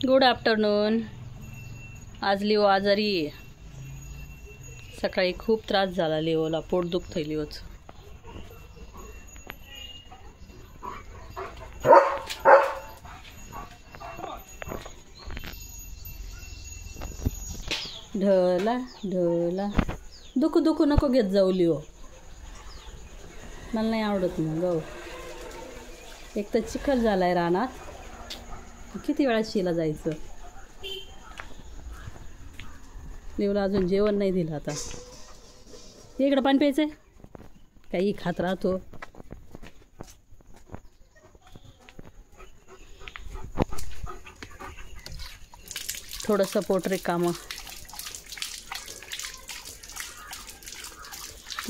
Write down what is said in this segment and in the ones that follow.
Good afternoon. आज Leo आजारी आहे. सकाळी खूप त्रास झाला लिओला, पोट दुखतंय लिओचं. ढला ढला दुखू दुखू नको घेत जाऊ लिओ, मला नाही आवडत मग गाऊ. एक तर चिखल झालाय रानात, किती वेळा शिला जायचं. लिओला अजून जेवण नाही दिलं. आता इकडं पाणी प्यायचंय, काही खात राहतो. थोडंसं पोट रिकामं.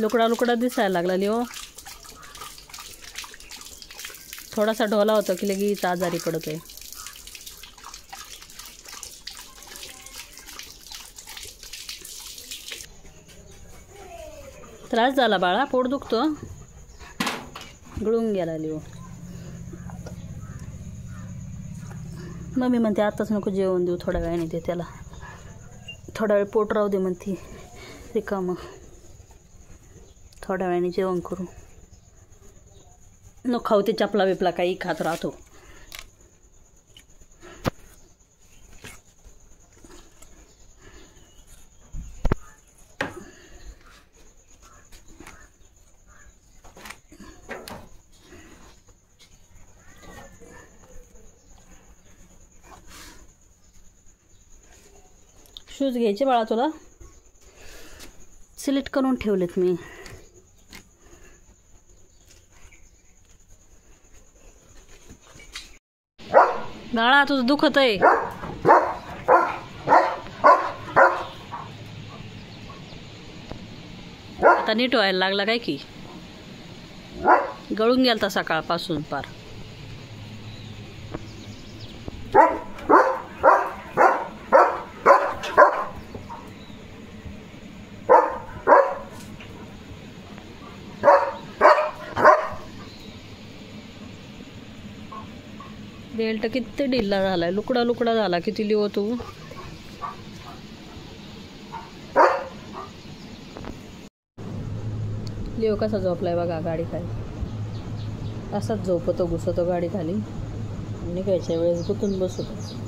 लुकडा लुकडा दिसायला लागला लिओ. थोडासा ढोला होता की लगेच आजारी पडतोय. त्रास झाला बाळा, पोट दुखतो, गळून गेला लिओ. मम्मी म्हणते आताच नको जेवण देऊ, थोड्या वेळाने दे त्याला, थोडा वेळ पोट राहू दे म्हणते रिकामं, थोड्या वेळाने जेवण करू. न खाऊ ते चपला बिपला काही खात राहतो. शूज घ्यायचे बाळा, तुला सिलेक्ट करून ठेवलेत मी. बाळा तुझं दुखत आहे. आता नीट व्हायला लागला काय की, गळून गेलता सकाळपासून पार. बेल्ट किती ढिल्ला झालाय, लुकडा लुकडा झाला किती लिओ तू. लिओ कसा झोपलाय बघा गाडी खाली. असाच झोपतो घुसतो गाडी खाली, निघायच्या वेळेस गुतून बसतो.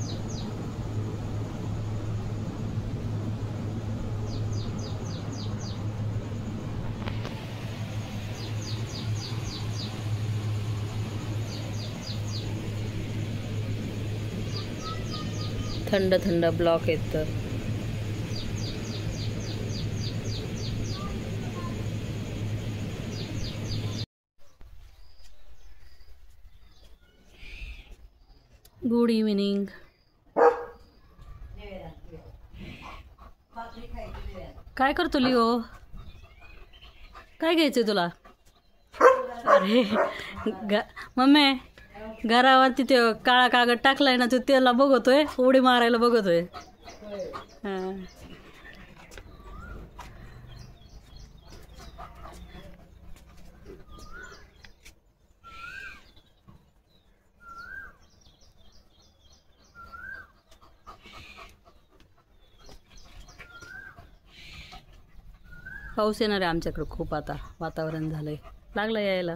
थंड थंड ब्लॉक येतं. Good evening. काय करतो लिओ, काय घ्यायचंय तुला. अरे मम्मी घरावरती ते काळा कागद टाकलाय ना, तो त्याला बघतोय, उडी मारायला बघतोय. हां पाऊस येणार आहे आमच्याकडे खूप. आता वातावरण झालंय, लागलं यायला.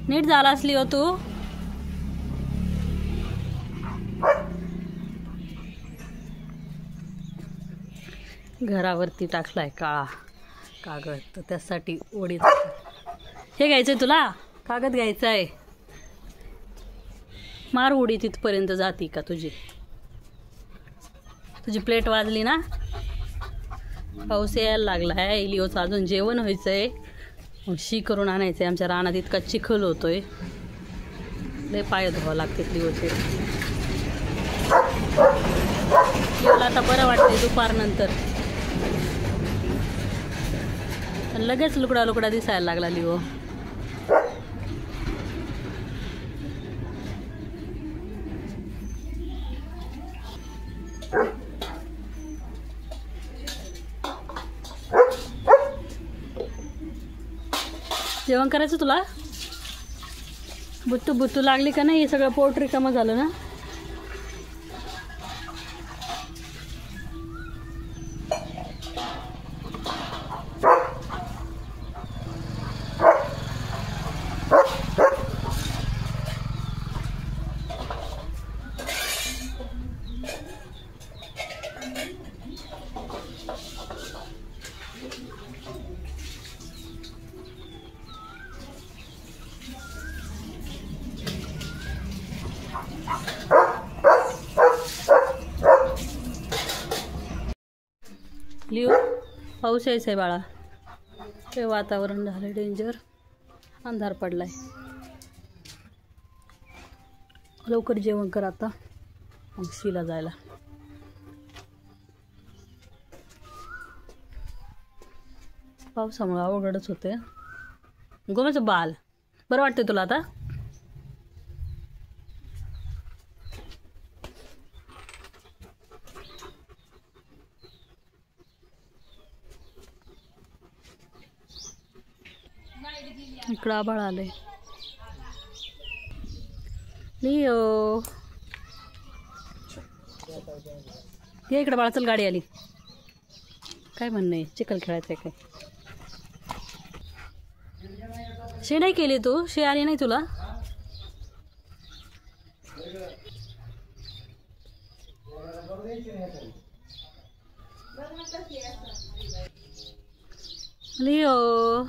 नीट झाला असली हो तू. घरावरती टाकलाय काळा कागद, तर त्यासाठी ओढीत. हे घ्यायचंय तुला, कागद घ्यायचाय. मार उडी तिथपर्यंत जाती का तुझी. तुझी प्लेट वाजली ना. पाऊस यायला लागला आहे. लिओचं अजून जेवण व्हायचंय, मग शी करून आणायचंय. आमच्या रानात इतका चिखल होतोय, लय पाय धुवावं लागते लिओचे. लिओला आता बरं वाटतंय दुपारनंतर, पण लगेच लुकडा लुकडा दिसायला लागला लिओ. जेवण करायचं तुला? बुट्टू बुट्टू लागली का नाही? हे सगळं पोट रिकामं झालं ना. लिओ पाऊस यायचा आहे बाळा. ते वातावरण झालं डेंजर. अंधार पडलाय. लवकर जेवण कर आता मग शीला जायला. पावसामुळे अवघडच होते. गोम्याचं बाल बरं वाटतंय तुला आता? इकडं आभाळ आलंय. लिओ ये इकडं बाळा. चल गाडी आली. काय म्हणणं आहे? चिखल खेळायचं आहे काय? शे नाही केली तू? शे आली नाही तुला? लिओ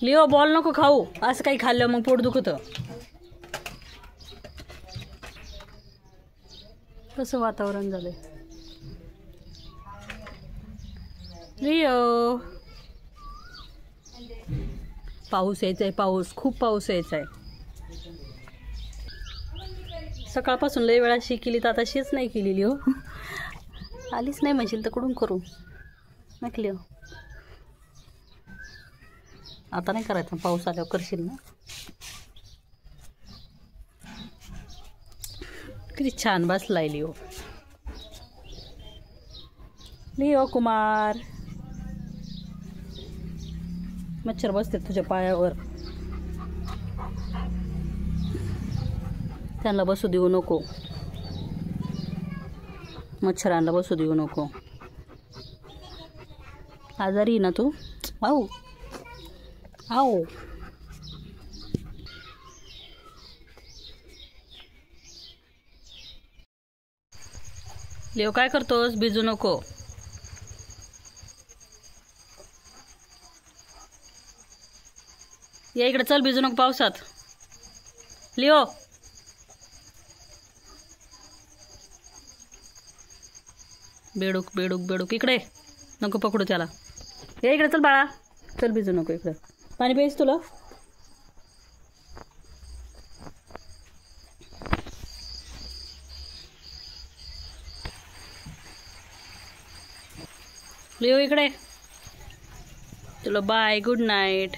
लिओ बॉल नको खाऊ. असं काही खाल्लं मग पोट दुखतं. कसं वातावरण झालंय. लिओ पाऊस यायचा आहे. पाऊस खूप पाऊस यायचा आहे. सकाळपासून लई वेळा शी केली तर आता शीच नाही केली लिओ. आलीच नाही म्हणशील तर कुठून करू नाही लिओ. आता नाही करायचं. पाऊस आल्यावर करशील ना. किती छान बसलाय लिओ. लिओ कुमार मच्छर बसते तुझ्या पायावर. त्यांना बसू देऊ नको. मच्छरांना बसू देऊ नको. आजारी ना तू? आऊ आओ. लिओ काय करतोस? भिजू नको. या इकडे चल. भिजू नको पावसात. लिओ बेडूक बेडूक बेडूक इकडे नको पकडू त्याला. या इकडे चल बाळा. चल भिजू नको. इकडे पाणी प्यायच तुला? लिओ इकडे. चलो बाय. Good night.